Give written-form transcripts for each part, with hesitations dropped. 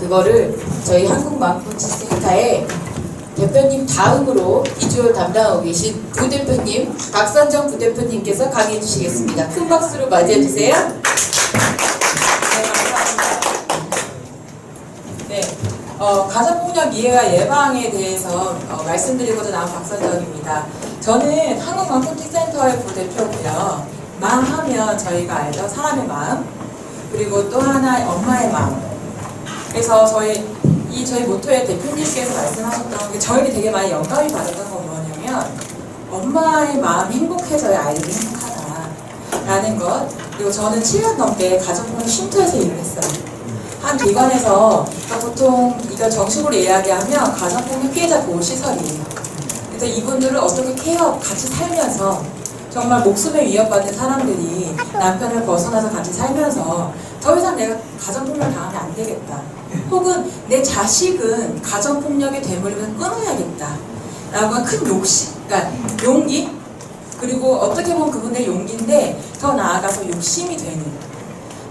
그거를 저희 한국마음코치센터의 대표님 다음으로 비주얼 담당하고 계신 부대표님, 박선정 부대표님께서 강의해 주시겠습니다. 큰 박수로 맞이해 주세요. 네, 감사합니다. 네, 가정폭력 이해와 예방에 대해서 말씀드리고자 나온 박선정입니다. 저는 한국마음코치센터의 부대표고요. 마음 하면 저희가 알죠. 사람의 마음, 그리고 또 하나 엄마의 마음. 그래서 저희 모토의 대표님께서 말씀하셨던 게 저에게 되게 많이 영감이 받았던 건 뭐냐면 엄마의 마음이 행복해져야 아이들이 행복하다라는 것. 그리고 저는 7년 넘게 가정폭력 쉼터에서 일을 했어요. 한 기관에서 보통 이거 정식으로 이야기하면 가정폭력 피해자 보호시설이에요. 그래서 이분들을 어떻게 케어 같이 살면서 정말 목숨에 위협받는 사람들이 남편을 벗어나서 같이 살면서 더 이상 내가 가정폭력 당하면 안 되겠다. 혹은 내 자식은 가정폭력의 되물이면 끊어야겠다. 라고 한 큰 그러니까 용기? 그리고 어떻게 보면 그분의 용기인데 더 나아가서 욕심이 되는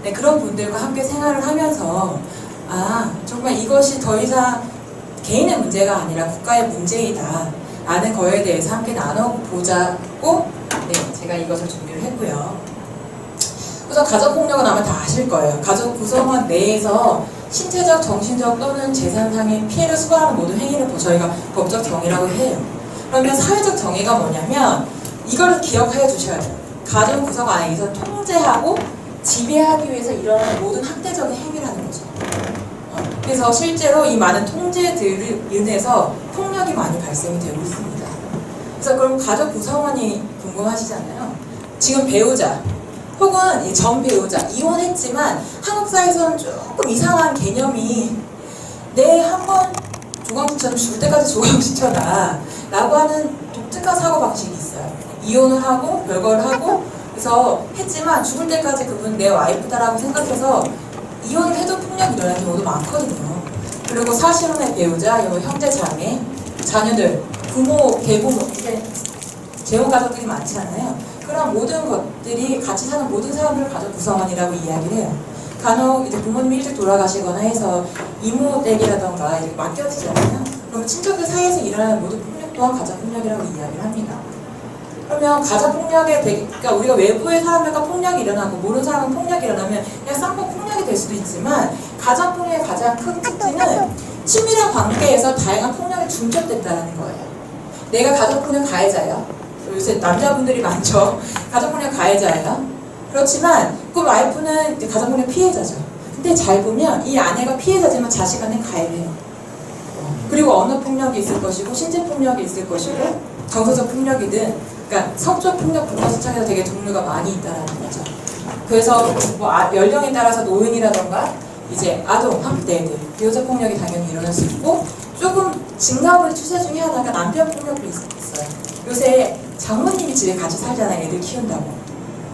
네, 그런 분들과 함께 생활을 하면서 정말 이것이 더 이상 개인의 문제가 아니라 국가의 문제이다. 라는 거에 대해서 함께 나눠보자고 제가 이것을 준비를 했고요. 우선 가정폭력은 아마 다 아실 거예요. 가족 구성원 내에서 신체적, 정신적 또는 재산상의 피해를 수반하는 모든 행위를 저희가 법적 정의라고 해요. 그러면 사회적 정의가 뭐냐면 이걸 기억하여 주셔야 돼요. 가정 구성원 안에서 통제하고 지배하기 위해서 일어나는 모든 학대적인 행위라는 거죠. 그래서 실제로 이 많은 통제들을 인해서 폭력이 많이 발생이 되고 있습니다. 그래서 그럼 가족 구성원이 궁금하시잖아요. 지금 배우자 혹은 전 배우자 이혼했지만 한국 사회에서는 조금 이상한 개념이 내 한 번 조강시켜서 죽을 때까지 조강시켜라 라고 하는 독특한 사고방식이 있어요. 이혼을 하고 별거를 하고 그래서 했지만 죽을 때까지 그분 내 와이프다라고 생각해서 이혼을 해도 폭력이 일어나는 경우도 많거든요. 그리고 사실혼의 배우자, 형제, 자매, 자녀들, 부모, 계부모, 재혼 가족들이 많잖아요. 그런 모든 것들이 같이 사는 모든 사람들을 가족 구성원이라고 이야기를 해요. 간혹 이제 부모님이 일찍 돌아가시거나 해서 이모 댁이라던가 이렇게 맡겨지잖아요. 그럼 친척들 사이에서 일어나는 모든 폭력 또한 가정폭력이라고 이야기를 합니다. 그러면 가정폭력에 그러니까 우리가 외부의 사람들과 폭력이 일어나고 모르는 사람은 폭력이 일어나면 그냥 쌍방 폭력이 될 수도 있지만 가정폭력의 가장 큰 특징은 친밀한 관계에서 다양한 폭력이 중첩된다는 거예요. 내가 가정폭력 가해자예요. 요새 남자분들이 많죠. 가정폭력 가해자예요. 그렇지만 그 와이프는 이제 가정폭력 피해자죠. 근데 잘 보면 이 아내가 피해자지만 자식한테는 가해를 해요. 그리고 언어폭력이 있을 것이고 신체폭력이 있을 것이고 정서적 폭력이든 그러니까 성적 폭력부터 시작해서 되게 종류가 많이 있다는 거죠. 그래서 연령에 따라서 노인이라던가 이제 아동, 학대들, 여자 폭력이 당연히 일어날 수 있고 조금 증가하는 추세 중에 하나가 남편 폭력도 있어요. 요새 장모님이 집에 같이 살잖아요. 애들 키운다고.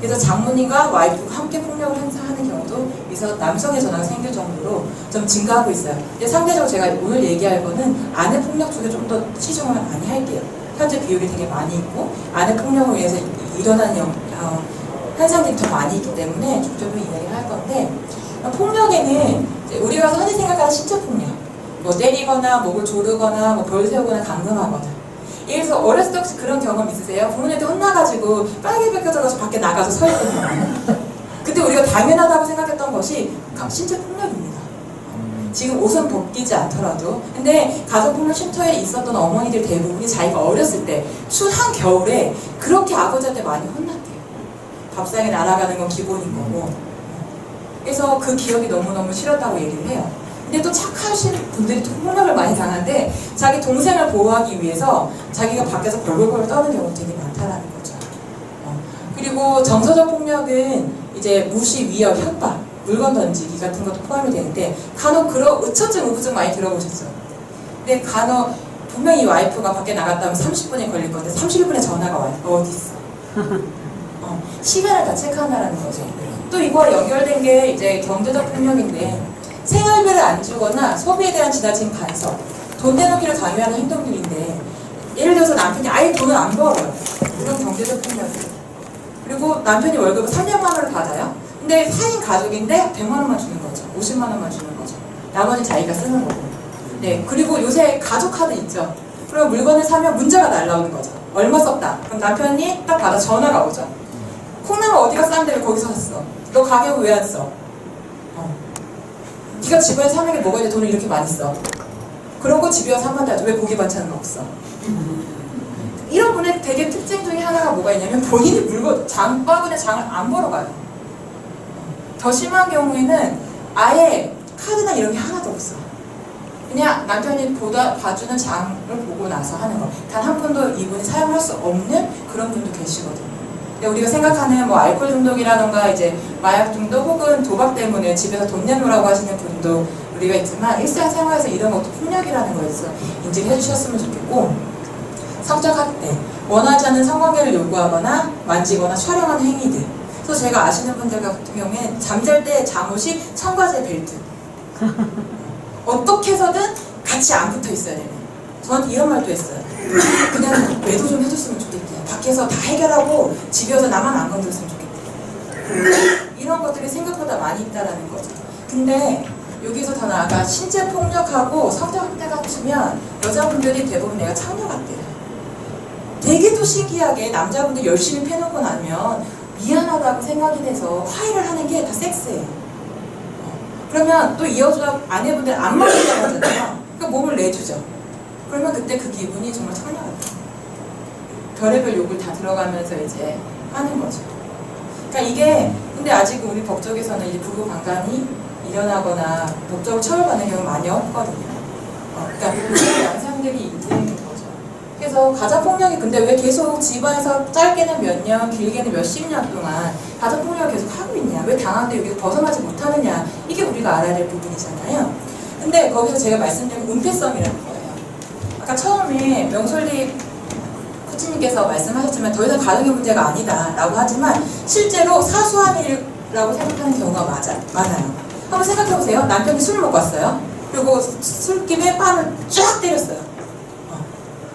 그래서 장모님과 와이프가 함께 폭력을 행사하는 경우도 있어서 남성의 전화가 생길 정도로 좀 증가하고 있어요. 근데 상대적으로 제가 오늘 얘기할 거는 아내 폭력 쪽에 좀 더 치중을 많이 할게요. 현재 비율이 되게 많이 있고 아내 폭력을 위해서 일어나는 현상들이 더 많이 있기 때문에 중점적으로 이야기를 할 건데 폭력에는 우리가 흔히 생각하는 신체 폭력 뭐 때리거나 목을 조르거나 뭐 벌 세우거나 강금하거나 예를 들어서 어렸을 때 혹시 그런 경험 있으세요? 부모님한테 혼나가지고 빨개 벗겨져서 밖에 나가서 서 있거든요. 그때 우리가 당연하다고 생각했던 것이 신체 폭력입니다. 지금 옷은 벗기지 않더라도 근데 가정폭력 쉼터에 있었던 어머니들 대부분이 자기가 어렸을 때 추운 한겨울에 그렇게 아버지한테 많이 혼났대요. 밥상에 날아가는 건 기본인 거고 그래서 그 기억이 너무너무 싫었다고 얘기를 해요. 근데 또 착하신 분들이 또 폭력을 많이 당하는데 자기 동생을 보호하기 위해서 자기가 밖에서 벌벌벌 떠는 경우가 되게 많다라는 거죠. 그리고 정서적 폭력은 이제 무시, 위협, 협박, 물건 던지기 같은 것도 포함이 되는데 간혹 그런 의처증, 우부증 많이 들어보셨죠? 근데 간혹 분명히 와이프가 밖에 나갔다 하면 30분이 걸릴 건데 31분에 전화가 와요. 어디 있어? 시간을 다 체크한다는 거죠. 또 이거와 연결된 게 이제 경제적 폭력인데 생활비를 안 주거나 소비에 대한 지나친 간섭, 돈 내놓기를 강요하는 행동들인데 예를 들어서 남편이 아예 돈을 안 벌어요. 이런 경제적 폭력이에요. 그리고 남편이 월급을 300만 원을 받아요. 근데 4인 가족인데 100만 원만 주는 거죠. 50만 원만 주는 거죠. 나머지 자기가 쓰는 거고. 네, 그리고 요새 가족 카드 있죠. 그럼 물건을 사면 문자가 날라오는 거죠. 얼마 썼다. 그럼 남편이 딱 받아 전화가 오죠. 콩나물 어디가 싼데 왜 거기서 샀어? 너 가격을 왜 안 써? 네가 집에 사는 게 뭐가 있는데 돈을 이렇게 많이 써? 그러고 집에 와서 한마디 하죠. 왜 고기 반찬은 없어? 이런 분의 되게 특징 중에 하나가 뭐가 있냐면 본인이 물건 장바구니에 장을 안 보러 가요. 더 심한 경우에는 아예 카드나 이런 게 하나도 없어. 그냥 남편이 봐주는 장을 보고 나서 하는 거. 단 한 번도 이분이 사용할 수 없는 그런 분도 계시거든요. 근데 우리가 생각하는 뭐 알코올 중독이라던가 이제 마약 중독 혹은 도박 때문에 집에서 돈 내놓으라고 하시는 분도 우리가 있지만 일상생활에서 이런 것도 폭력이라는 거에서 인지를 해주셨으면 좋겠고, 성적 학대, 원하지 않는 성관계를 요구하거나 만지거나 촬영하는 행위들. 그래서 제가 아시는 분들 같은 경우에 잠잘 때 잠옷이 청바지에 벨트. 어떻게 해서든 같이 안 붙어 있어야 되네. 저한테 이런 말도 했어요. 그냥 외도 좀 해줬으면 좋겠대. 밖에서 다 해결하고 집에 와서 나만 안 건드렸으면 좋겠대. 이런 것들이 생각보다 많이 있다라는 거죠. 근데 여기서 더 나아가 신체 폭력하고 성적 학대가 합치면 여자분들이 대부분 내가 창녀 같대요. 되게 또 신기하게 남자분들 열심히 패놓고 나면 미안하다고 생각이 돼서 화해를 하는 게 다 섹스예요. 그러면 또 이 여자 아내분들 안 맞는다고 하잖아요. 그러니까 몸을 내주죠. 그러면 그때 그 기분이 정말 창녀 같아요. 별의별 욕을 다 들어가면서 이제 하는 거죠. 그러니까 이게 근데 아직 우리 법 쪽에서는 이제 부부 강간이 일어나거나 법적으로 처벌받는 경우 많이 없거든요. 그러니까 그런 양상들이 있는 거죠. 그래서 가정폭력이 근데 왜 계속 집안에서 짧게는 몇 년, 길게는 몇십 년 동안 가정폭력을 계속 하고 있냐? 왜 당한데 여기서 벗어나지 못하느냐? 이게 우리가 알아야 될 부분이잖아요. 근데 거기서 제가 말씀드린 은폐성이라는 거예요. 아까 처음에 명솔리 코치님께서 말씀하셨지만 더 이상 가정의 문제가 아니다 라고 하지만 실제로 사소한 일이라고 생각하는 경우가 많아요. 한번 생각해보세요. 남편이 술을 먹고 왔어요. 그리고 술김에 빵을 쫙 때렸어요.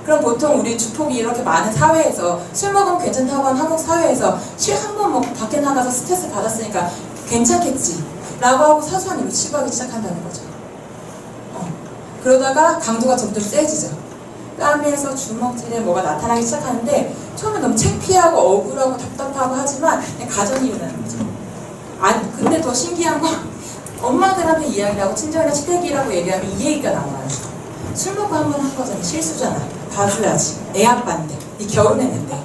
그럼 보통 우리 주폭이 이렇게 많은 사회에서 술 먹으면 괜찮다고 하는 한국 사회에서 술 한 번 먹고 밖에 나가서 스트레스 받았으니까 괜찮겠지 라고 하고 사소한 일로 치부하기 시작한다는 거죠. 그러다가 강도가 점점 세지죠. 땀에서 주먹질에 뭐가 나타나기 시작하는데 처음에 너무 창피하고 억울하고 답답하고 하지만 그냥 가정이 일어나는 거죠. 근데 더 신기한 건 엄마들한테 이야기를 하고 친정이나 시댁이라고 얘기하면 이 얘기가 나와요. 술 먹고 한 번 한 거잖아. 실수잖아. 봐줘야지. 애 아빠인데. 네 결혼했는데.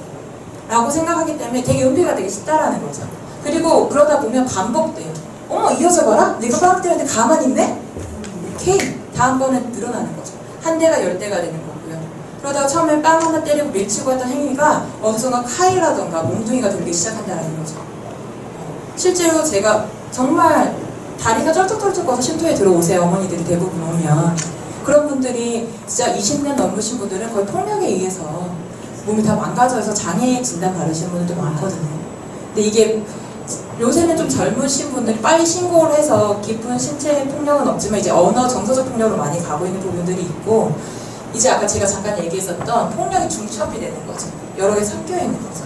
라고 생각하기 때문에 되게 은폐가 되기 쉽다라는 거죠. 그리고 그러다 보면 반복돼요. 어머 이 여자 봐라? 내가 빵 때렸는데 가만히 있네? 오케이. 다음번엔 늘어나는 거죠. 한 대가 10대가 되는 거고요. 그러다가 처음에 빵 하나 때리고 밀치고 했던 행위가 어느 순간 카이라던가 몽둥이가 돌기 시작한다는 거죠. 실제로 제가 정말 다리가 쩔쩍쩔쩍 꺼서 쉼터에 들어오세요. 어머니들이 대부분 오면. 그런 분들이 진짜 20년 넘으신 분들은 거의 폭력에 의해서 몸이 다 망가져서 장애 진단 받으시는 분들도 많거든요. 근데 이게 요새는 좀 젊으신 분들이 빨리 신고를 해서 깊은 신체 폭력은 없지만 이제 언어 정서적 폭력으로 많이 가고 있는 부분들이 있고, 이제 아까 제가 잠깐 얘기했었던 폭력이 중첩이 되는 거죠. 여러 개 섞여 있는 거죠.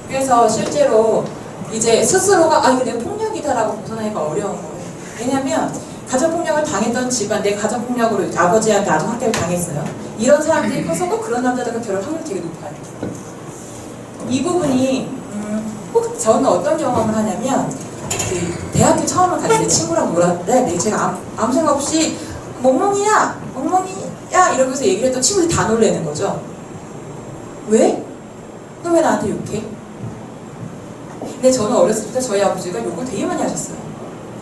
그래서 실제로 이제 스스로가 이거 내가 폭력이다라고 벗어나기가 어려운 거예요. 왜냐면 가정폭력을 당했던 집안, 내 가정폭력으로 아버지한테 아동학대를 당했어요. 이런 사람들이 커서 꼭 그런 남자들과 결혼 확률이 되게 높아요. 이 부분이 혹 저는 어떤 경험을 하냐면 그 대학교 처음에 갔을 때 친구랑 놀았는데 제가 아무 생각 없이 멍멍이야 이러면서 얘기를 했던 친구들이 다 놀라는 거죠. 왜? 너 왜 나한테 욕해? 근데 저는 어렸을 때 저희 아버지가 욕을 되게 많이 하셨어요.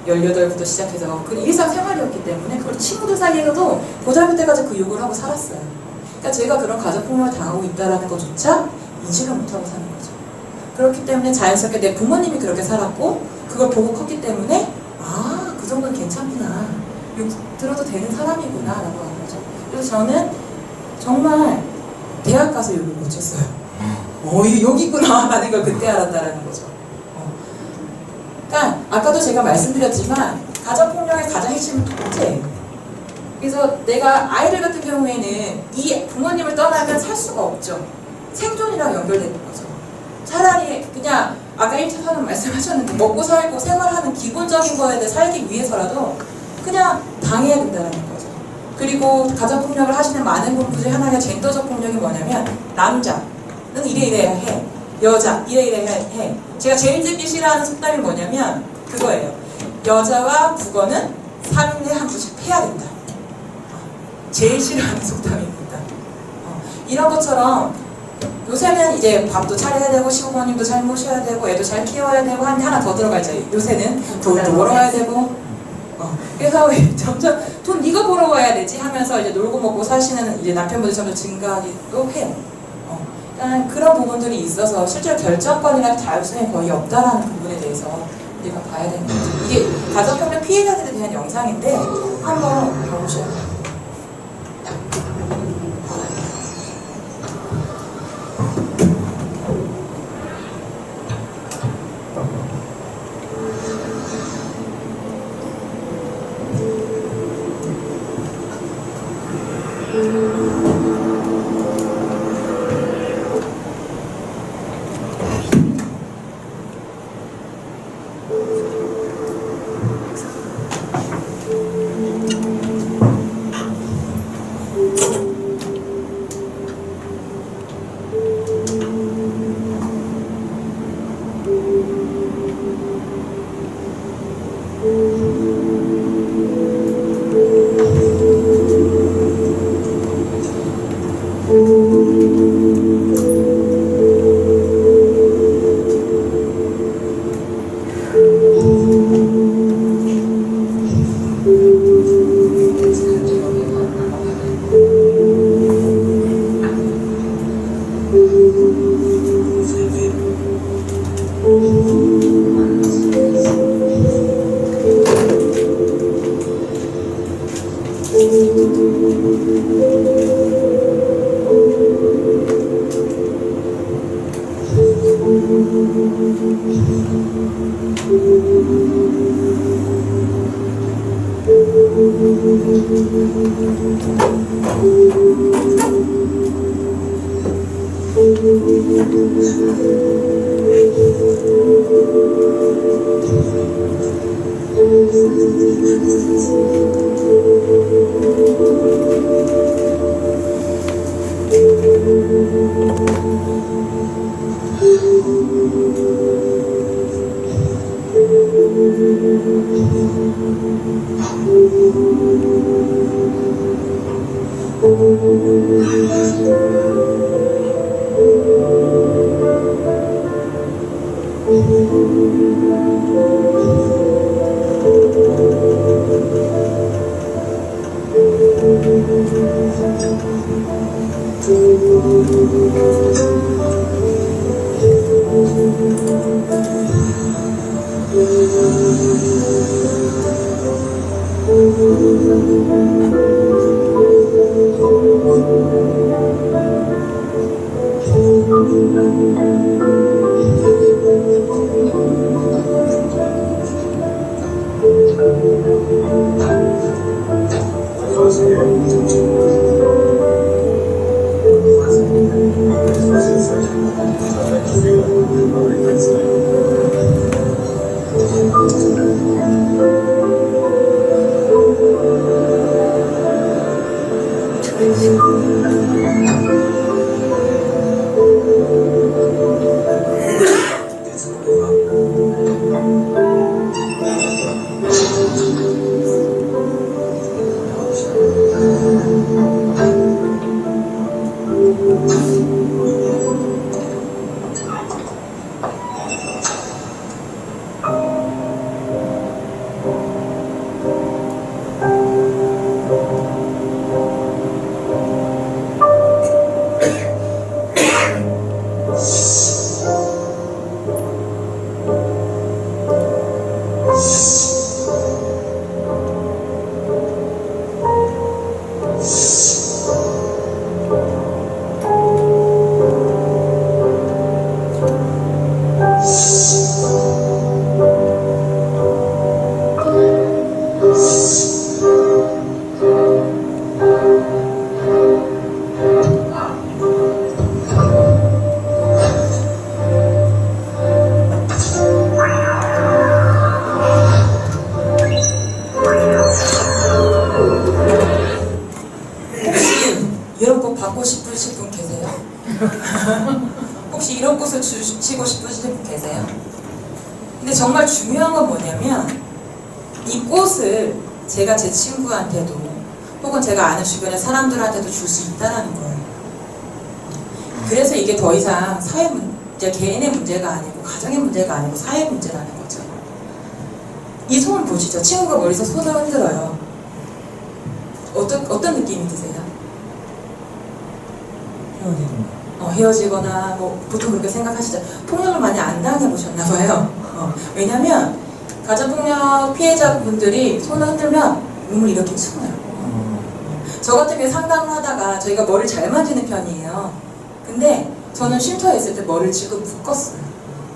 18부터 시작해서 그 일상생활이었기 때문에 그걸 친구들 사이에서도 고등학교 때까지 그 욕을 하고 살았어요. 그러니까 제가 그런 가정폭력을 당하고 있다는 것조차 인식을 못하고 사는 거죠. 그렇기 때문에 자연스럽게 내 부모님이 그렇게 살았고 그걸 보고 컸기 때문에 그 정도는 괜찮구나, 욕 들어도 되는 사람이구나 라고 하는 거죠. 그래서 저는 정말 대학 가서 욕을 못 쳤어요. 이거 욕 있구나 라는 걸 그때 알았다라는 거죠. 그러니까 아까도 제가 말씀드렸지만 가정폭력의 가장 핵심은 통제예요. 그래서 내가 아이들 같은 경우에는 이 부모님을 떠나면 살 수가 없죠. 생존이랑 연결되는 거죠. 차라리 그냥 아까 1차선은 말씀하셨는데 먹고 살고 생활하는 기본적인 거에 대해 살기 위해서라도 그냥 당해야 된다는 거죠. 그리고 가정폭력을 하시는 많은 분들 중에 하나가 젠더적 폭력이 뭐냐면 남자는 이래 해, 여자 이래 해. 제가 제일 듣기 싫어하는 속담이 뭐냐면 그거예요. 여자와 국어는 3일에 한 번씩 해야 된다. 제일 싫어하는 속담입니다. 이런 것처럼 요새는 이제 밥도 차려야 되고 시부모님도 잘 모셔야 되고 애도 잘 키워야 되고 하나 더 들어가죠. 요새는 돈도 벌어야 되고 그래서 점점 돈 네가 벌어와야 되지 하면서 이제 놀고 먹고 사시는 이제 남편분들이 점점 증가하기도 해요. 그런 부분들이 있어서 실제로 결정권이나 자율성이 거의 없다라는 부분에 대해서 우리가 봐야 되는 거죠. 이게 가정폭력 피해자들에 대한 영상인데 한번 봐보셔야 돼요. 받고 싶으신 분 계세요? 혹시 이런 꽃을 주시고 싶으신 분 계세요? 근데 정말 중요한 건 뭐냐면 이 꽃을 제가 제 친구한테도 혹은 제가 아는 주변의 사람들한테도 줄 수 있다는 거예요. 그래서 이게 더 이상 사회 문제, 개인의 문제가 아니고 가정의 문제가 아니고 사회 문제라는 거죠. 이 손 보시죠. 친구가 머리에서 손을 흔들어요. 어떤 느낌이 드세요? 헤어지거나 뭐 보통 그렇게 생각하시죠. 폭력을 많이 안 당해보셨나 봐요. 왜냐면 가정폭력 피해자분들이 손을 흔들면 몸을 이렇게 숨어요. 저 같은 경우에 상담을 하다가 저희가 머리를 잘 만지는 편이에요. 근데 저는 쉼터에 있을 때 머리를 지금 묶었어요.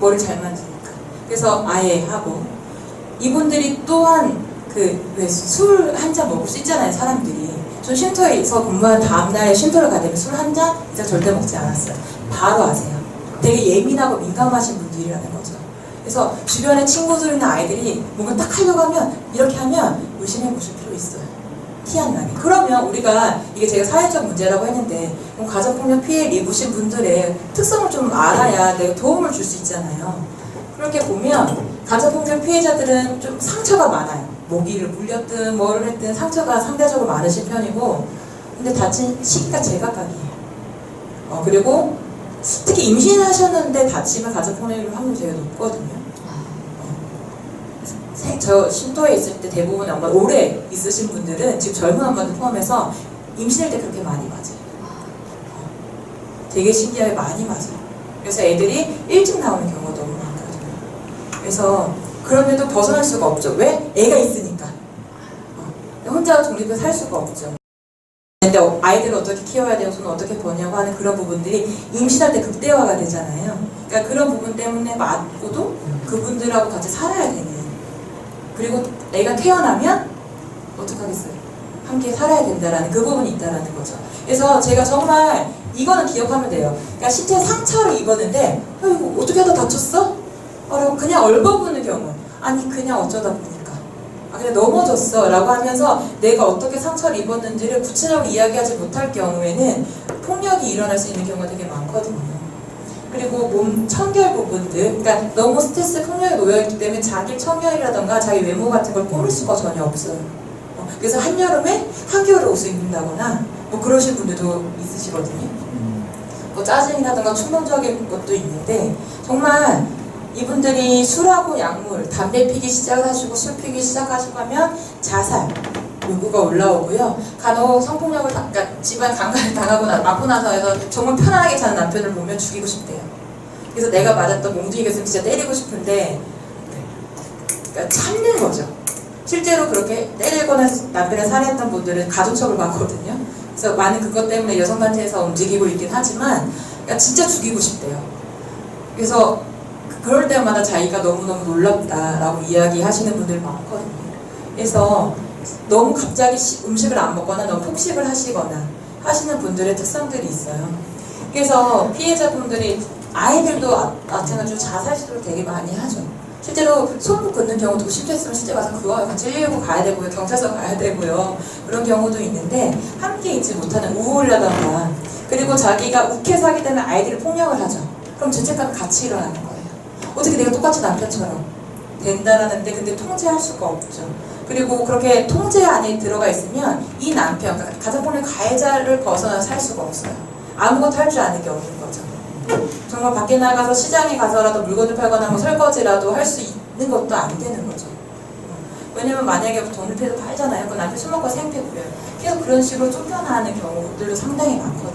머리를 잘 만지니까. 그래서 아예 하고 이분들이 또한 왜 술 한 잔 먹을 수 있잖아요, 사람들이. 전 쉼터에서 근무한 다음날에 쉼터를 가려면 술 한 잔 이상 절대 먹지 않았어요. 바로 아세요. 되게 예민하고 민감하신 분들이라는 거죠. 그래서 주변에 친구들이나 아이들이 뭔가 딱 하려고 하면 이렇게 하면 의심해 보실 필요 있어요. 티 안 나게. 그러면 우리가 이게 제가 사회적 문제라고 했는데 그럼 가정폭력 피해를 입으신 분들의 특성을 좀 알아야 내가 도움을 줄 수 있잖아요. 그렇게 보면 가정폭력 피해자들은 좀 상처가 많아요. 모기를 물렸든 뭐를 했든 상처가 상대적으로 많으신 편이고 근데 다친 시기가 제각각이에요. 그리고 특히 임신하셨는데 다치면 가정폭력일 확률이 되게 높거든요. 저 쉼터에 있을 때 대부분 엄마 오래 있으신 분들은 지금 젊은 엄마들 포함해서 임신할 때 그렇게 많이 맞아요. 되게 신기하게 많이 맞아요. 그래서 애들이 일찍 나오는 경우가 너무 많거든요. 그래서 그런데도 벗어날 수가 없죠. 왜? 애가 있으니까. 혼자 독립해서 살 수가 없죠. 근데 아이들을 어떻게 키워야 되고 손을 어떻게 버냐고 하는 그런 부분들이 임신할 때 극대화가 되잖아요. 그러니까 그런 부분 때문에 맞고도 그분들하고 같이 살아야 되는. 그리고 애가 태어나면 어떡하겠어요? 함께 살아야 된다라는 그 부분이 있다라는 거죠. 그래서 제가 정말 이거는 기억하면 돼요. 그러니까 신체 상처를 입었는데 이거 어떻게 하다 다쳤어? 라고 그냥 얼버무는 경우. 아니 그냥 어쩌다 보니까 그냥 넘어졌어 라고 하면서 내가 어떻게 상처를 입었는지를 구체적으로 이야기하지 못할 경우에는 폭력이 일어날 수 있는 경우가 되게 많거든요. 그리고 몸 청결 부분들, 그러니까 너무 스트레스 폭력에 놓여있기 때문에 자기 청결이라던가 자기 외모 같은 걸 꾸밀 수가 전혀 없어요. 그래서 한여름에 한겨울에 옷을 입는다거나 뭐 그러신 분들도 있으시거든요. 뭐 짜증이라던가 충동적인 것도 있는데 정말 이분들이 술하고 약물, 담배 피기 시작하시고 술 피기 시작하시고 하면 자살 요구가 올라오고요. 간혹 성폭력을 그러니까 집안 강간을 당하고 맞고 나서 해서 정말 편안하게 사는 남편을 보면 죽이고 싶대요. 그래서 내가 맞았던 몽둥이가 있으면 진짜 때리고 싶은데 그러니까 참는 거죠. 실제로 그렇게 때리거나 남편을 살해했던 분들은 가중처벌 받거든요. 그래서 많은 그것 때문에 여성단체에서 움직이고 있긴 하지만 그러니까 진짜 죽이고 싶대요. 그래서 그럴 때마다 자기가 너무너무 놀랍다라고 이야기하시는 분들이 많거든요. 그래서 너무 갑자기 음식을 안 먹거나 너무 폭식을 하시거나 하시는 분들의 특성들이 있어요. 그래서 피해자분들이 아이들도 마찬가지로 자살 시도를 되게 많이 하죠. 실제로 손목 긋는 경우도 실패했으면 실제 가서 그거 같이 119 가야 되고요. 경찰서 가야 되고요. 그런 경우도 있는데 함께 있지 못하는 우울이라던가 그리고 자기가 욱해서하기 때문에 아이들을 폭력을 하죠. 그럼 죄책감이 같이 일어나는 거예요. 어떻게 내가 똑같이 남편처럼 된다라는데 근데 통제할 수가 없죠. 그리고 그렇게 통제 안에 들어가 있으면 이 남편, 그러니까 가정폭력 가해자를 벗어나 살 수가 없어요. 아무것도 할 줄 아는 게 없는 거죠. 정말 밖에 나가서 시장에 가서라도 물건을 팔거나 뭐 설거지라도 할 수 있는 것도 안 되는 거죠. 왜냐면 만약에 돈을 피해서 팔잖아요. 그럼 남편 술 먹고 생패고요. 계속 그런 식으로 쫓겨나는 경우들도 상당히 많거든요.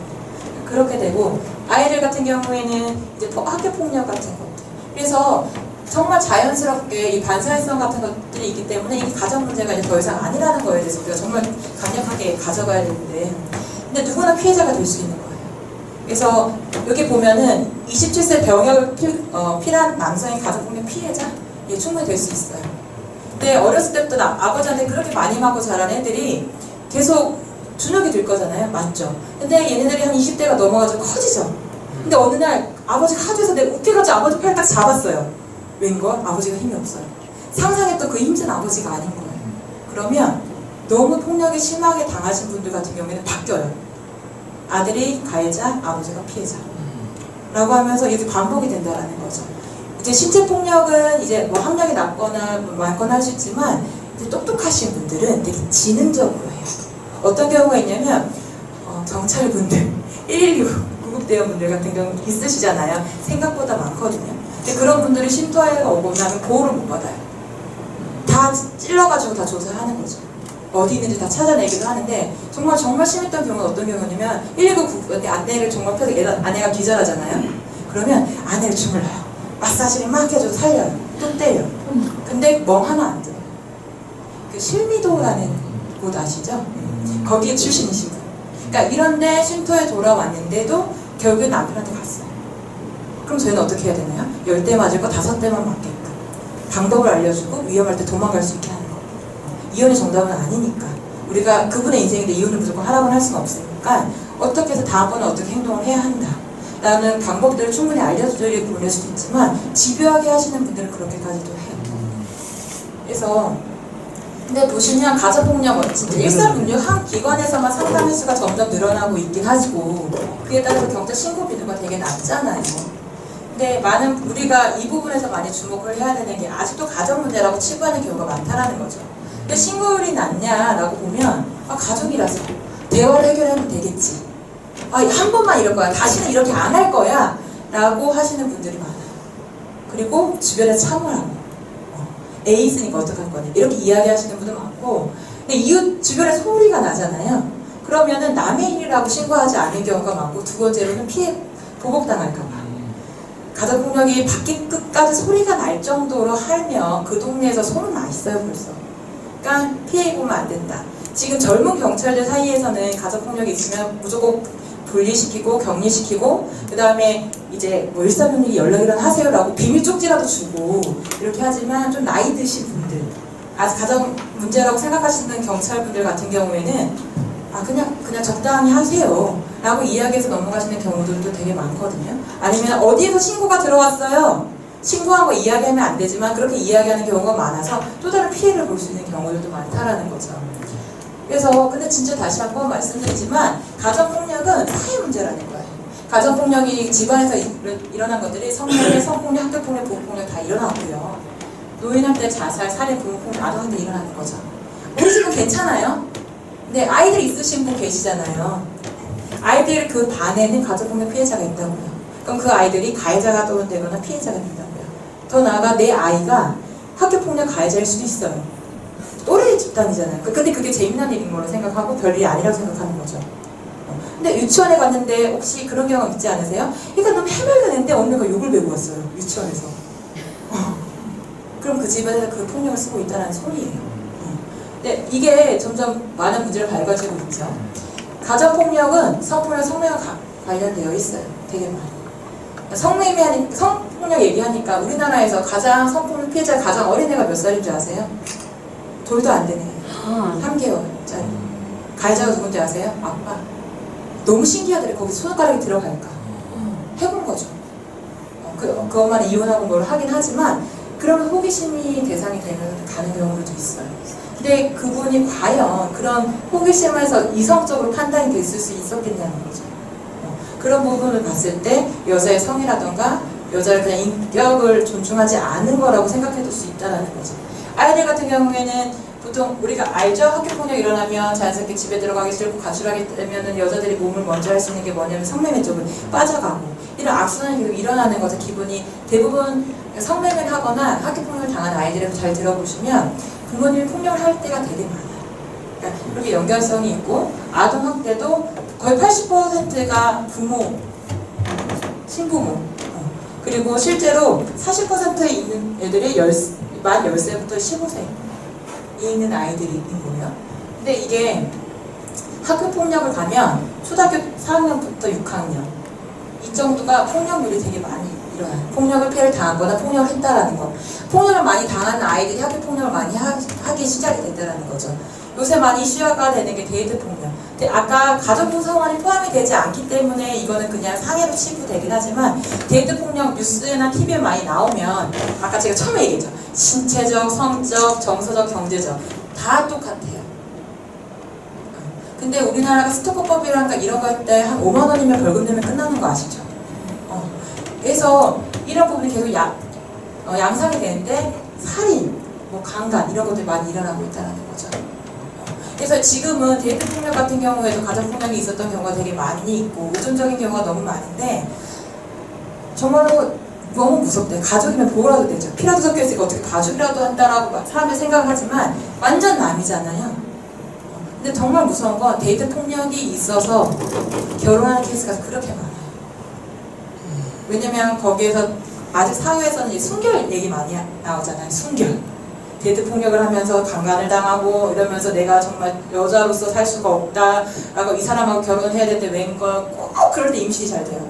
그렇게 되고 아이들 같은 경우에는 이제 학교 폭력 같은 것들. 그래서 정말 자연스럽게 이 반사회성 같은 것들이 있기 때문에 이 가정 문제가 이제 더 이상 아니라는 거에 대해서 우리가 정말 강력하게 가져가야 되는데 근데 누구나 피해자가 될 수 있는 거예요. 그래서 여기 보면은 27세 병역을 필요한 남성의 가정폭력 피해자 충분히 될 수 있어요. 근데 어렸을 때부터 아버지한테 그렇게 많이 맞고 자란 애들이 계속 주눅이 들 거잖아요. 맞죠? 근데 얘네들이 한 20대가 넘어가지고 커지죠. 근데 어느 날 아버지가 하도 해서 내가 웃겨가지고 아버지 팔을 딱 잡았어요. 웬걸? 아버지가 힘이 없어요. 상상했던 그 힘든 아버지가 아닌 거예요. 그러면 너무 폭력이 심하게 당하신 분들 같은 경우에는 바뀌어요. 아들이 가해자, 아버지가 피해자. 라고 하면서 이렇게 반복이 된다라는 거죠. 이제 신체 폭력은 이제 뭐 학력이 낮거나 뭐 많거나 할 수 있지만 이제 똑똑하신 분들은 되게 지능적으로 해요. 어떤 경우가 있냐면 경찰분들, 119 구급대원분들 같은 경우 있으시잖아요. 생각보다 많거든요. 근데 그런 분들이 쉼터에가 오고 나면 보호를 못 받아요. 다 찔러가지고 다 조사하는 거죠. 어디 있는지 다 찾아내기도 하는데 정말 심했던 경우는 어떤 경우냐면 119 구급대 아내를 정말 펴서 아내가 기절하잖아요. 그러면 아내를 주물러요. 마사지를 막 해줘서 살려요. 또 때려. 근데 멍 하나 안 들어요. 그 실미도라는 곳 아시죠? 거기에 출신이신 분. 그러니까 이런데 쉼터에 돌아왔는데도 결국엔 남편한테 갔어요. 그럼 저희는 어떻게 해야 되나요? 10대 맞을 거 5대만 맞게끔 방법을 알려주고 위험할 때 도망갈 수 있게 하는 거. 이혼이 정답은 아니니까 우리가 그분의 인생인데 이혼을 무조건 하라고는 할 수는 없으니까 어떻게 해서 다음번에 어떻게 행동을 해야 한다 라는 방법들을 충분히 알려드리고 보낼 수도 있지만 집요하게 하시는 분들은 그렇게까지도 해요. 그래서 근데 보시면 가정폭력 진짜 일사분류 한 기관에서만 상담 횟수가 점점 늘어나고 있긴 하고 그에 따라서 경찰 신고 빈도가 되게 낮잖아요. 근데 많은 우리가 이 부분에서 많이 주목을 해야 되는 게 아직도 가정 문제라고 치부하는 경우가 많다라는 거죠. 근데 신고율이 낮냐라고 보면 가족이라서 대화를 해결하면 되겠지. 한 번만 이럴 거야. 다시는 이렇게 안 할 거야. 라고 하시는 분들이 많아요. 그리고 주변에 참으라고. 애 있으니까 어떡할 거니? 이렇게 이야기하시는 분도 많고 근데 이웃 주변에 소리가 나잖아요. 그러면은 남의 일이라고 신고하지 않은 경우가 많고 두 번째로는 피해 보복당할까 봐. 가정폭력이 밖에 끝까지 소리가 날 정도로 하면 그 동네에서 소문 나 있어요 벌써. 그러니까 피해 보면 안 된다. 지금 젊은 경찰들 사이에서는 가정폭력이 있으면 무조건 분리시키고 격리시키고 그 다음에 이제 뭐 136이 연락이란 하세요라고 비밀 쪽지라도 주고 이렇게 하지만 좀 나이 드신 분들 아직 가정 문제라고 생각하시는 경찰분들 같은 경우에는 그냥 적당히 하세요 라고 이야기해서 넘어가시는 경우들도 되게 많거든요. 아니면 어디에서 신고가 들어왔어요 신고한 거 이야기하면 안 되지만 그렇게 이야기하는 경우가 많아서 또 다른 피해를 볼 수 있는 경우들도 많다라는 거죠. 그래서 근데 진짜 다시 한번 말씀드리지만 가정폭력은 사회 문제라는 거예요. 가정폭력이 집안에서 일어난 것들이 성폭력, 성폭력, 학교폭력, 부모폭력 다 일어나고요. 노인한테 자살, 살인, 부모폭력, 아동한테 일어나는 거죠. 우리 집은 괜찮아요. 근데 아이들 있으신 분 계시잖아요. 아이들 그 반에는 가정폭력 피해자가 있다고요. 그럼 그 아이들이 가해자가 되거나 피해자가 된다고요. 더 나아가 내 아이가 학교폭력 가해자일 수도 있어요. 또래 집단이잖아요. 근데 그게 재미난 일인 걸로 생각하고 별일이 아니라고 생각하는 거죠. 근데 유치원에 갔는데 혹시 그런 경험 있지 않으세요? 그러니까 너무 해맑았는데 어느 가 욕을 배고 왔어요. 유치원에서. 그럼 그 집에서 그 폭력을 쓰고 있다는 소리예요. 근데 이게 점점 많은 문제를 밟아지고 있죠. 가정폭력은 성폭력, 성매와 관련되어 있어요. 되게 많이. 성폭력 얘기하니까 우리나라에서 가장 성폭력 피해자 가장 어린 애가 몇 살인 줄 아세요? 돌도 안 되네. 3개월짜리. 가해자가 누군지 아세요? 아빠. 너무 신기하더래. 거기 손가락이 들어갈까. 해본 거죠. 그것만 이혼하고 뭘 하긴 하지만 그러면 호기심이 대상이 되면 가는 경우도 있어요. 근데 그분이 과연 그런 호기심에서 이성적으로 판단이 됐을 수 있었겠냐는 거죠. 그런 부분을 봤을 때 여자의 성이라던가 여자를 그냥 인격을 존중하지 않은 거라고 생각해둘 수 있다는 거죠. 아이들 같은 경우에는 보통 우리가 알죠? 학교폭력 일어나면 자연스럽게 집에 들어가기 싫고 가출하게 되면 여자들이 몸을 먼저 할 수 있는 게 뭐냐면 성매매 쪽으로 빠져가고 이런 악순환이 계속 일어나는 거죠. 기분이 대부분 성매매를 하거나 학교폭력을 당한 아이들을 잘 들어보시면 부모님이 폭력을 할 때가 되게 많아요. 그러니까 그렇게 연결성이 있고 아동학대도 거의 80%가 부모, 친부모 그리고 실제로 40%에 있는 애들이 만 10세부터 15세에 있는 아이들이 있는 거예요. 근데 이게 학교폭력을 가면 초등학교 4학년부터 6학년 이 정도가 폭력률이 되게 많이 일어나요. 폭력을 피해를 당하거나 폭력을 했다라는 거. 폭력을 많이 당하는 아이들이 학교폭력을 많이 하기 시작이 됐다는 거죠. 요새 많이 이슈화가 되는 게 데이트 폭력. 근데 아까 가정부 성원이 포함이 되지 않기 때문에 이거는 그냥 상해로 치부되긴 하지만 데이트 폭력 뉴스나 TV에 많이 나오면 아까 제가 처음에 얘기했죠. 신체적, 성적, 정서적, 경제적 다 똑같아요. 근데 우리나라가 스토커법이라든가 이런 거 할 때 한 5만 원이면 벌금 내면 끝나는 거 아시죠? 그래서 이런 부분이 계속 양상이 되는데 살인, 뭐 강간 이런 것들이 많이 일어나고 있다는 거죠. 그래서 지금은 데이트 폭력 같은 경우에도 가정 폭력이 있었던 경우가 되게 많이 있고 의존적인 경우가 너무 많은데 정말로 너무 무섭대. 가족이면 보호라도 되죠. 피라도 섞여 있으니까 어떻게 가족이라도 한다라고 막 사람들이 생각을 하지만 완전 남이잖아요. 근데 정말 무서운 건 데이트 폭력이 있어서 결혼하는 케이스가 그렇게 많아요. 왜냐면 거기에서 아직 사회에서는 이제 순결 얘기 많이 나오잖아요. 순결. 데이트 폭력을 하면서 강간을 당하고 이러면서 내가 정말 여자로서 살 수가 없다라고 이 사람하고 결혼을 해야 되는데 웬걸 꼭 그럴 때 임신이 잘 돼요.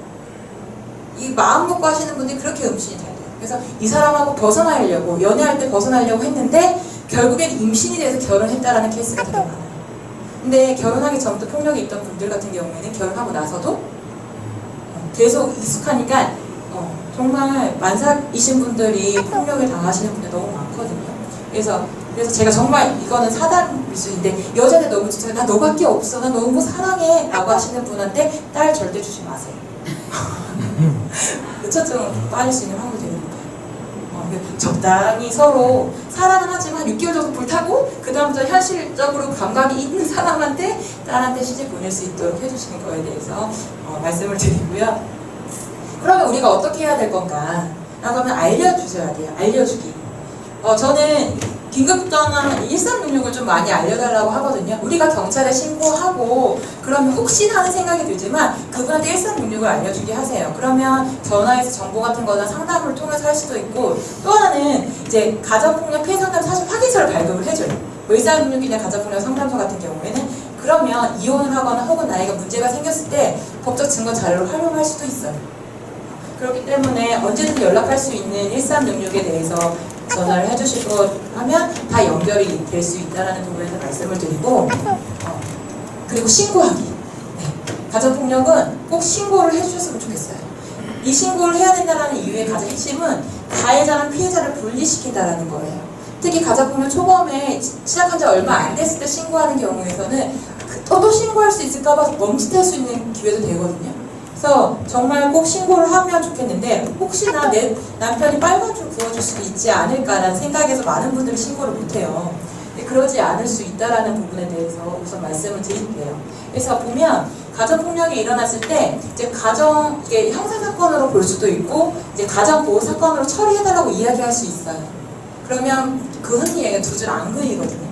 이 마음 먹고 하시는 분들이 그렇게 임신이 잘 돼요. 그래서 이 사람하고 벗어나려고 연애할 때 벗어나려고 했는데 결국엔 임신이 돼서 결혼했다라는 케이스가 되게 많아요. 근데 결혼하기 전부터 폭력이 있던 분들 같은 경우에는 결혼하고 나서도 계속 익숙하니까 정말 만삭이신 분들이 폭력을 당하시는 분들 너무 많거든요. 그래서 제가 정말 이거는 사단 미술인데 여자들 너무 진짜 나 너밖에 없어 나 너무 사랑해 라고 하시는 분한테 딸 절대 주지 마세요. 의처증 빠질 수 있는 확률이 되는 거예요. 적당히 서로 사랑은 하지만 6개월 정도 불타고 그 다음부터 현실적으로 감각이 있는 사람한테 딸한테 시집 보낼 수 있도록 해주시는 거에 대해서 말씀을 드리고요. 그러면 우리가 어떻게 해야 될 건가? 라고 하면 알려주셔야 돼요. 알려주기. 저는 긴급전화 1366을 좀 많이 알려달라고 하거든요. 우리가 경찰에 신고하고 그러면 혹시나 하는 생각이 들지만 그분한테 1366을 알려주게 하세요. 그러면 전화해서 정보 같은 거나 상담을 통해서 할 수도 있고 또 하나는 이제 가정폭력 피해 상담 사실 확인서를 발급을 해줘요. 1366이나 가정폭력 상담소 같은 경우에는 그러면 이혼을 하거나 혹은 나이가 문제가 생겼을 때 법적 증거 자료를 활용할 수도 있어요. 그렇기 때문에 언제든 연락할 수 있는 1366에 대해서 전화를 해주시고 하면 다 연결이 될 수 있다는 부분에서 말씀을 드리고 그리고 신고하기. 네. 가정폭력은 꼭 신고를 해주셨으면 좋겠어요. 이 신고를 해야 된다는 이유의 가장 핵심은 가해자랑 피해자를 분리시킨다는 거예요. 특히 가정폭력 초범에 시작한 지 얼마 안 됐을 때 신고하는 경우에서는 또 신고할 수 있을까봐 멈칫할 수 있는 기회도 되거든요. 그래서 정말 꼭 신고를 하면 좋겠는데 혹시나 내 남편이 빨간줄 그어줄 수도 있지 않을까라는 생각에서 많은 분들이 신고를 못해요. 근데 그러지 않을 수 있다는 부분에 대해서 우선 말씀을 드릴게요. 그래서 보면 가정폭력이 일어났을 때 이제 이게 형사사건으로 볼 수도 있고 이제 가정보호사건으로 처리해달라고 이야기할 수 있어요. 그러면 그 흔히 얘기하는 두 줄 안 그리거든요.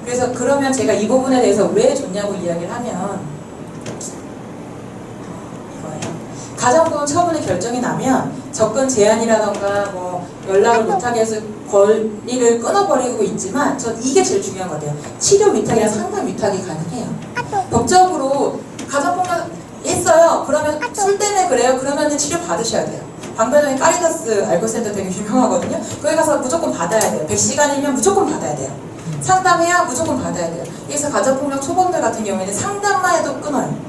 그래서 그러면 제가 이 부분에 대해서 왜 좋냐고 이야기를 하면 가정보호 처분의 결정이 나면 접근 제한이라던가 뭐 연락을 못하게 해서 권리를 끊어버리고 있지만 전 이게 제일 중요한 것 같아요. 치료 위탁이나 상담 위탁이 가능해요. 법적으로 가정폭력 했어요. 그러면 술 때문에 그래요. 그러면 치료 받으셔야 돼요. 방배동의 카리타스 알코센터 되게 유명하거든요. 거기 가서 무조건 받아야 돼요. 100시간이면 무조건 받아야 돼요. 상담해야 무조건 받아야 돼요. 그래서 가정폭력 초범들 같은 경우에는 상담만 해도 끊어요.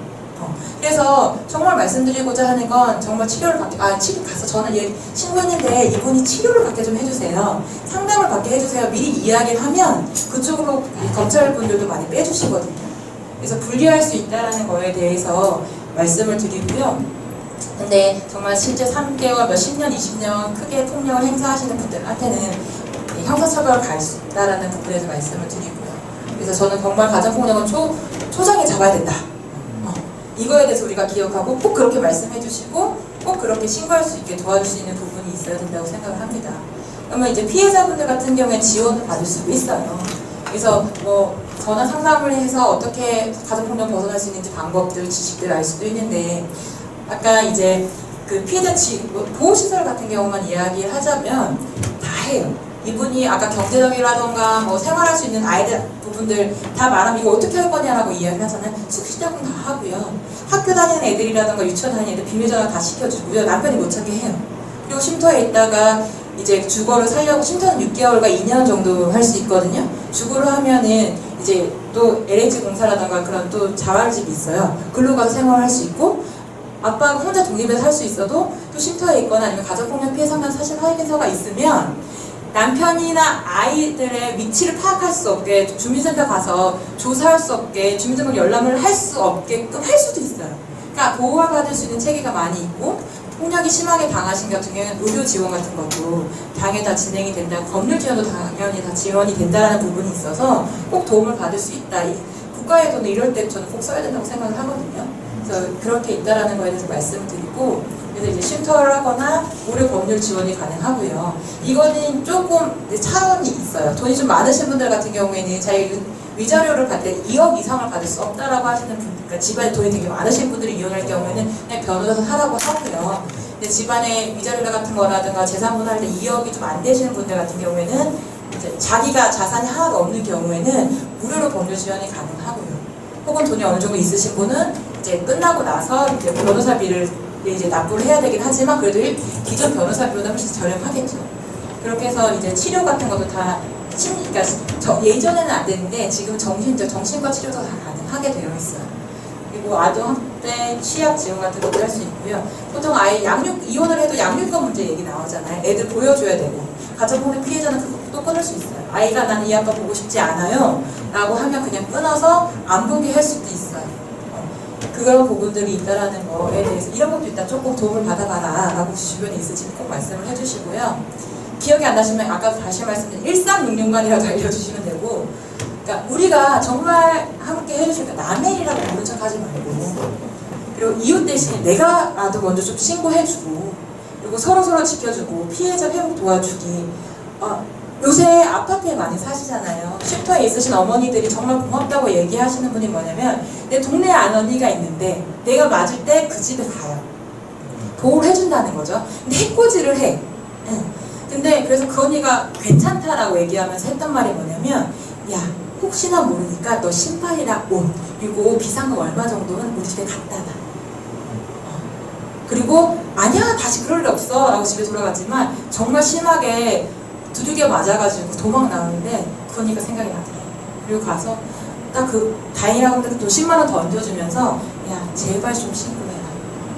그래서 정말 말씀드리고자 하는 건 정말 치료 가서 저는 신고했는데 이분이 치료를 받게 좀 해주세요. 상담을 받게 해주세요. 미리 이야기를 하면 그쪽으로 검찰분들도 많이 빼주시거든요. 그래서 분리할 수 있다는 거에 대해서 말씀을 드리고요. 근데 정말 실제 3개월, 몇 10년, 20년 크게 폭력을 행사하시는 분들한테는 형사처벌을 갈 수 있다는 부분에서 말씀을 드리고요. 그래서 저는 정말 가정폭력은 초장에 잡아야 된다. 이거에 대해서 우리가 기억하고 꼭 그렇게 말씀해 주시고 꼭 그렇게 신고할 수 있게 도와줄 수 있는 부분이 있어야 된다고 생각을 합니다. 그러면 이제 피해자분들 같은 경우에 지원을 받을 수도 있어요. 그래서 뭐 전화 상담을 해서 어떻게 가정폭력 벗어날 수 있는지 방법들, 지식들 알 수도 있는데 아까 이제 그 피해자 보호시설 같은 경우만 이야기를 하자면 다 해요. 이분이 아까 경제적이라던가 뭐 생활할 수 있는 아이들 부분들 다 말하면 이거 어떻게 할 거냐라고 이야기를 하잖아요. 숙식자금 다 하고요. 학교 다니는 애들이라던가 유치원 다니는 애들 비밀전화 다 시켜주고요. 남편이 못 찾게 해요. 그리고 쉼터에 있다가 이제 주거를 살려고 쉼터는 6개월과 2년 정도 할 수 있거든요. 주거를 하면은 이제 또 LH 공사라던가 그런 또 자활집이 있어요. 글로 가서 생활을 할 수 있고 아빠가 혼자 독립해서 살 수 있어도 또 쉼터에 있거나 아니면 가정폭력 피해 상담 사실 확인서가 있으면 남편이나 아이들의 위치를 파악할 수 없게 주민센터 가서 조사할 수 없게 주민등록 열람을 할 수 없게끔 할 수도 있어요. 그러니까 보호를 받을 수 있는 체계가 많이 있고 폭력이 심하게 당하신 같은 경우에는 의료 지원 같은 것도 당연히 다 진행이 된다. 법률 지원도 당연히 다 지원이 된다는 부분이 있어서 꼭 도움을 받을 수 있다. 국가에서는 이럴 때 저는 꼭 써야 된다고 생각을 하거든요. 그래서 그렇게 있다라는 거에 대해서 말씀을 드리고 그래서 이제 쉼터를 하거나 무료 법률 지원이 가능하고요. 이거는 조금 차원이 있어요. 돈이 좀 많으신 분들 같은 경우에는 자기 위자료를 받을 때 2억 이상을 받을 수 없다라고 하시는 분, 그러니까 집안에 돈이 되게 많으신 분들이 이혼할 경우에는 그냥 변호사서 하라고 하고요. 근데 집안에 위자료 같은 거라든가 재산분할 때 2억이 좀 안 되시는 분들 같은 경우에는 이제 자기가 자산이 하나도 없는 경우에는 무료로 법률 지원이 가능하고요. 혹은 돈이 어느 정도 있으신 분은 이제 끝나고 나서 이제 변호사비를 이제 납부를 해야 되긴 하지만 그래도 기존 변호사비보다 훨씬 저렴하겠죠. 그렇게 해서 이제 치료 같은 것도 다 그러니까 예전에는 안 되는데 지금 정신과 치료도 다 가능하게 되어 있어요. 그리고 아동학대 취약 지원 같은 것도 할 수 있고요. 보통 아이 이혼을 해도 양육권 문제 얘기 나오잖아요. 애들 보여줘야 되고 가정폭력 피해자는 그것도 끊을 수 있어요. 아이가 나는 이 아빠 보고 싶지 않아요 라고 하면 그냥 끊어서 안 보게 할 수도 있어요. 그런 부분들이 있다라는 거에 대해서 이런 것도 일단 조금 도움을 받아봐라 라고 주변에 있으시면 꼭 말씀을 해주시고요. 기억이 안 나시면 아까 다시 말씀드린 1366만이라도 알려주시면 되고, 그러니까 우리가 정말 함께 해주시니까 남의 일이라고 모른 척 하지 말고, 그리고 이웃 대신에 내가라도 먼저 좀 신고해주고, 그리고 서로 지켜주고 피해자 회복 도와주기. 요새 아파트에 많이 사시잖아요. 쉼터에 있으신 어머니들이 정말 고맙다고 얘기하시는 분이 뭐냐면 내 동네에 아는 언니가 있는데 내가 맞을 때 그 집에 가요. 보호를 해준다는 거죠. 근데 해코지를 해. 근데 그래서 그 언니가 괜찮다라고 얘기하면서 했던 말이 뭐냐면 야 혹시나 모르니까 너 신발이랑 옷 그리고 비상금 얼마 정도는 우리 집에 갖다 놔. 그리고 아니야 다시 그럴 일 없어 라고 집에 돌아갔지만 정말 심하게 두들겨 맞아가지고 도망 나오는데 그 언니가 생각이 나더라고요. 그리고 가서 딱 그 다행이라고 하는데 또 10만 원 더 얹어주면서 야 제발 좀 신고해라.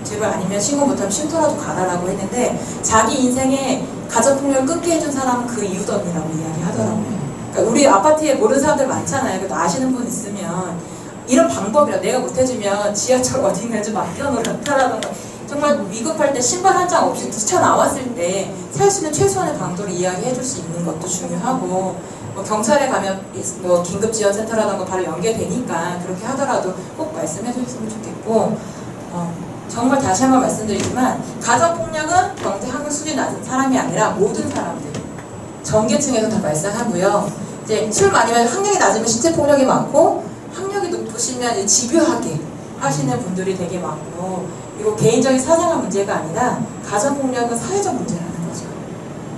제발 아니면 신고 못하면 쉼터라도 가라라고 했는데 자기 인생에 가정폭력을 끊게 해준 사람은 그 이웃 언니라고 이야기하더라고요. 그러니까 우리 아파트에 모르는 사람들 많잖아요. 그래도 아시는 분 있으면 이런 방법이라 내가 못해주면 지하철 어딘가에 좀 맡겨놓으라던가 정말 위급할 때 신발 한 장 없이 뛰쳐나왔을 때 살 수 있는 최소한의 방도를 이야기해 줄 수 있는 것도 중요하고 뭐 경찰에 가면 뭐 긴급지원센터라던가 바로 연계되니까 그렇게 하더라도 꼭 말씀해 주셨으면 좋겠고 정말 다시 한번 말씀드리지만 가정폭력은 경제 학력 수준이 낮은 사람이 아니라 모든 사람들 전 계층에서 다 발생하고요. 이제 술 많이 마시면 학력이 낮으면 신체폭력이 많고 학력이 높으시면 집요하게 하시는 분들이 되게 많고 그리고 개인적인 사생활 문제가 아니라 가정폭력은 사회적 문제라는 거죠.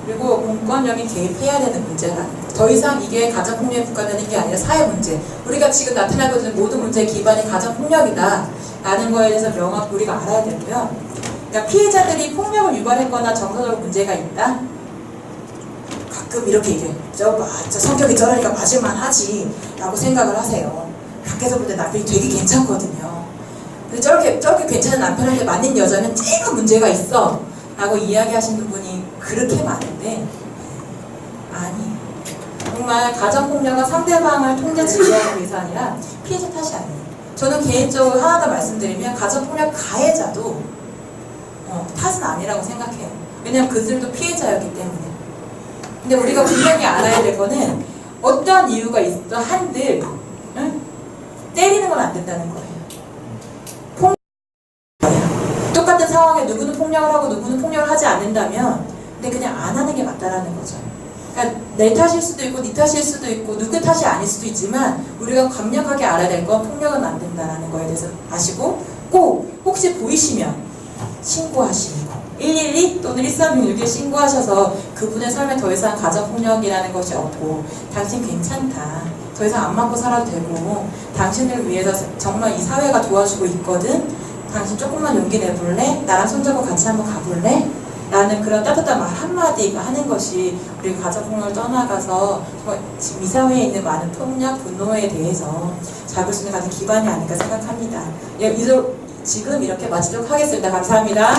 그리고 공권력이 개입해야 되는 문제라는 거죠. 더 이상 이게 가정폭력에 국한되는 게 아니라 사회 문제. 우리가 지금 나타나고 있는 모든 문제의 기반이 가정폭력이다 라는 거에 대해서 명확히 우리가 알아야 되고요. 그러니까 피해자들이 폭력을 유발했거나 정서적으로 문제가 있다? 가끔 이렇게 얘기해요. 저 성격이 저러니까 맞을만 하지 라고 생각을 하세요. 밖에서 볼 때 남편이 되게 괜찮거든요. 근데 저렇게 괜찮은 남편한테 맞는 여자는 쨍한 문제가 있어 라고 이야기하시는 분이 그렇게 많은데 아니 정말 가정폭력은 상대방을 통제 지휘하기 위해서 아니라 피해자 탓이 아니에요. 저는 개인적으로 하나 더 말씀드리면 가정폭력 가해자도 탓은 아니라고 생각해요. 왜냐하면 그들도 피해자였기 때문에. 근데 우리가 분명히 알아야 될 거는 어떠한 이유가 있든 한들 때리는 건 안 된다는 거예요. 똑같은 상황에 누구는 폭력을 하고 누구는 폭력을 하지 않는다면 근데 그냥 안 하는 게 맞다라는 거죠. 그러니까 내 탓일 수도 있고 네 탓일 수도 있고 누구 탓이 아닐 수도 있지만 우리가 강력하게 알아야 될 건 폭력은 안 된다는 거에 대해서 아시고 꼭 혹시 보이시면 신고하시는 거 112 또는 1366에 신고하셔서 그분의 삶에 더 이상 가정폭력이라는 것이 없고 당신 괜찮다 더 이상 안 맞고 살아도 되고 당신을 위해서 정말 이 사회가 도와주고 있거든 당신 조금만 용기 내볼래? 나랑 손잡고 같이 한번 가볼래? 라는 그런 따뜻한 말 한마디가 하는 것이 우리 가정폭력을 떠나가서 지금 이 사회에 있는 많은 폭력, 분노에 대해서 잡을 수 있는 가장 기반이 아닐까 생각합니다. 지금 이렇게 마치도록 하겠습니다. 감사합니다.